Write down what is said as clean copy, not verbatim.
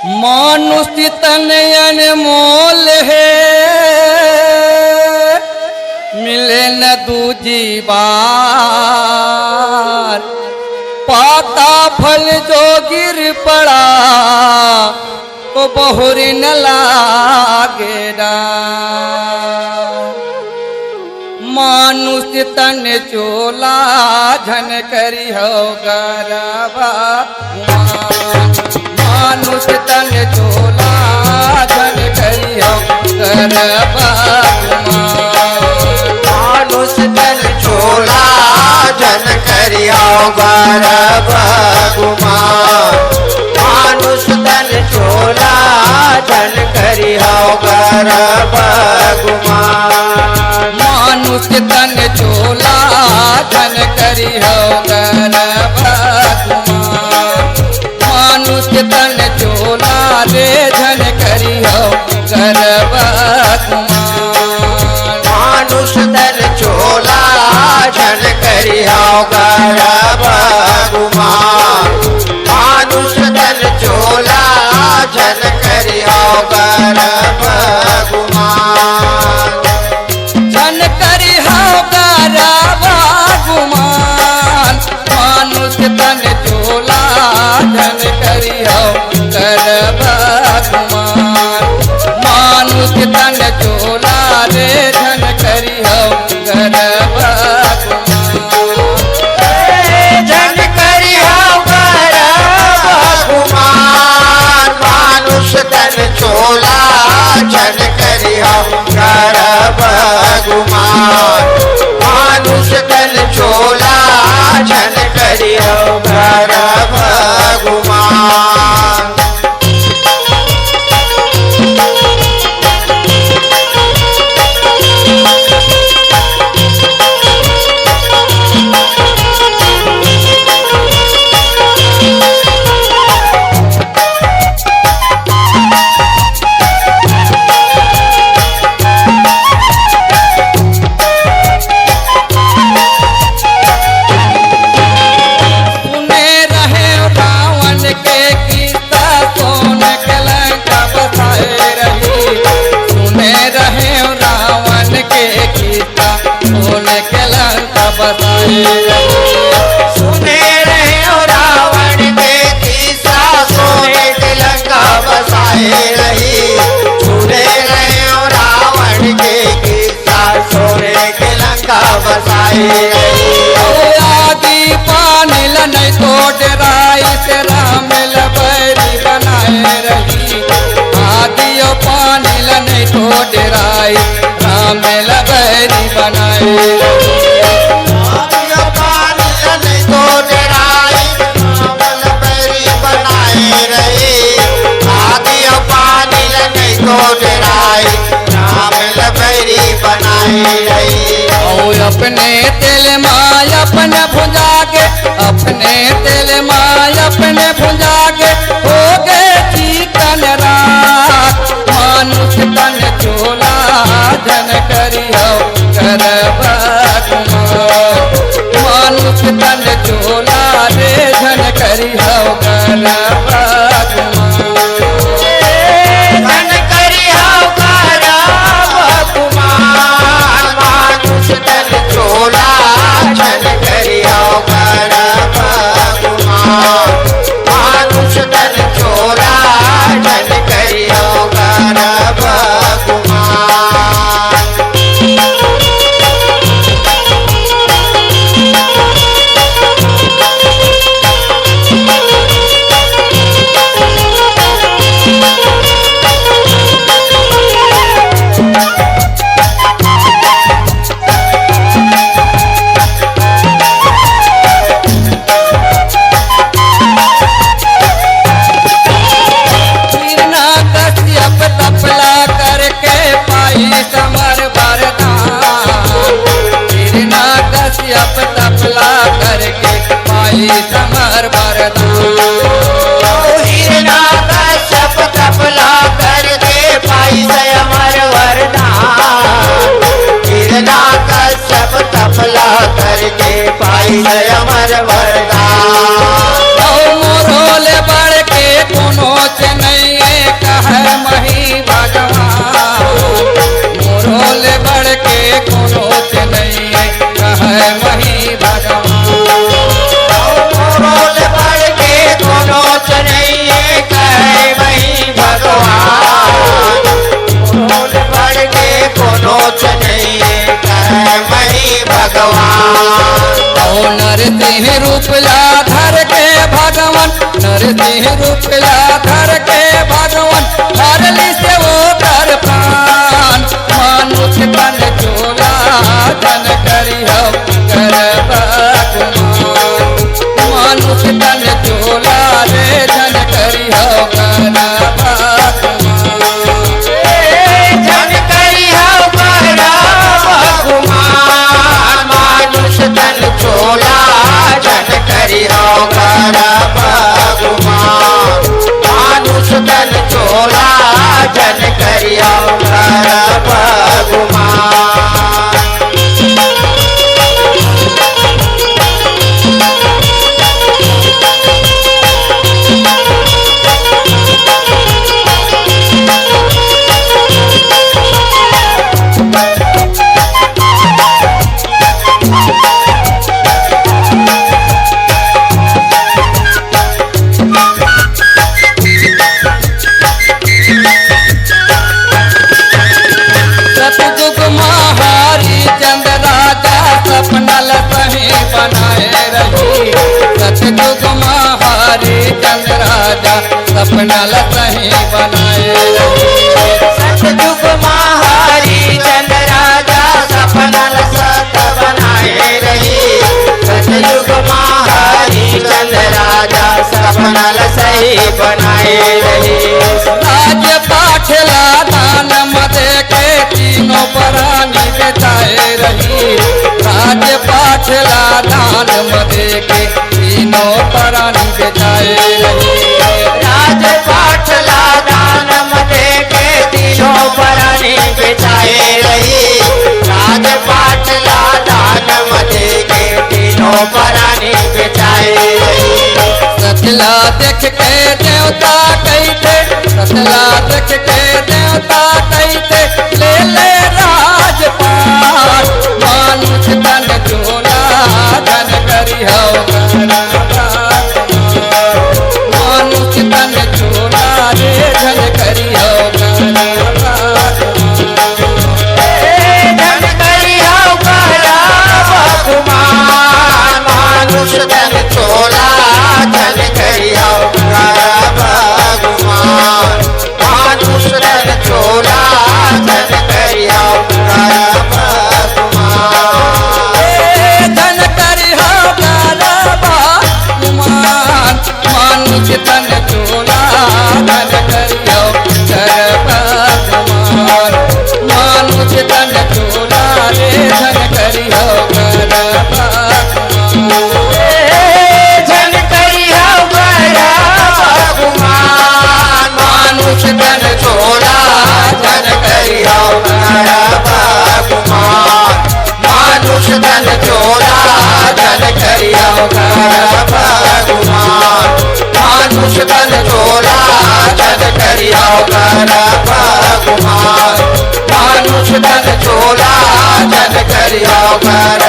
मानुष तन अनमोल है, मिले न दूजी बार। पाता फल जो गिर पड़ा तो बहुर न लागे डार। मानुष तन चोला झन करी हो गरबा। मानुष तन चोला झन करी हो गरबा। मानुष तन चोला झन करी हो गरबा गुमान। मानुष तन चोला झन करी हो गरबा गुमान। मानुष तन चोला झन करी हो गरबा गुमान। मानुष तन चोला रे झन करी हो गरबा गुमान। मानुष तन चोला झन करी हो गरबा गुमान। मानुष तन चोला झन करी हो गरबा गुमान। झन करी हो गरबा गुमान। मानुष तन चोला झन करी हो गरबा गुमान। मानुष तन चोला रे झन करी हो गरबा झन करी हो गरबा गुमान। मानुष तन चोला झन करी हो गरबा गुमान। मानुष तन चोला झन करी हो गरबा गुमान। सुने रहे हो रावण के किस्सा, सोने के लंका बसाए रही। सुने रहे हो रावण के किस्सा, सोने के लंका बसाए रही। आदि पानिल नहीं तो डराई से राम लबरी बनाए रही। आदि पानिल नहीं तो डराई राम लबरी बनाए रही। अपने तेल माय अपने भुजा के, अपने तेल माय अपने भुजा के हो गए चिकन रात। मानुष तन चोला झन करी हो गरबा गुमान। मानुष तन चोला रे झन करी हो गरबा गुमान। झन करी हो गरबा गुमान। मानुष तन चोला झन करी हो गरबा गुमान। मानुष तन चोला झन करी हो गरबा गुमान। तपला करके पाई समर वरदान। हिरणा कश्यप तपला करके पाई समर वरदान। हिरणा कश्यप तपला करके पाई समर वरदान। मोरोले बढ़ के कोनो से नहीं सिंह रुपया धर के भगवान हरली से वो कर प्राण मानुष तन चोला धन करी हो कर भगवान मानुष तन चोला रे धन करी हो कर भगवान धन करी हो कर भगवान मानुष तन चोला धन करी हो कर भगवान मानुष तन चोला धन करी हो कर भगवान सतयुग महारी चंद राजा सपनल सही बनाए रही सतयुग महारी चंद राजा सपनल सही बनाए रही सतयुग महारी चंद राजा सपनल सत बनाए रही सतयुग महारी चंद राजा सपनल सही बनाए रही राज पाठला दान मदे के तीनों प्राणी बेचाए रही राज पाठला दान मदे के तीनों प्राणी बेचाए रही राज पाठला दान मदे के तीनों प्राणी बेचाए रही राज पाठला दान मदे के तीनों प्राणी बेचाए रही सतला देख के देवता कहते सतला देख के देवता कहते ले ले राजपाट मानुष तन चोला धन करी हो मानुष तन चोला रे धन करी हो धन करी हो कर भगवान मानुष धन चोला धन करी हो कर भगवान मानुष धन चोला धन करी हो कर भगवान धन करी हो भगवान मानुष तन चोला धन करी हो भगवान मानुष तन चोला रे धन करी हो भगवान धन करी हो कर भगवान मानुष धन चोला धन करी हो कर भगवान मानुष धन चोला धन करी हो कर भगवान मानुष धन चोला धन करी हो कर भगवान मानुष धन चोला धन करी हो कर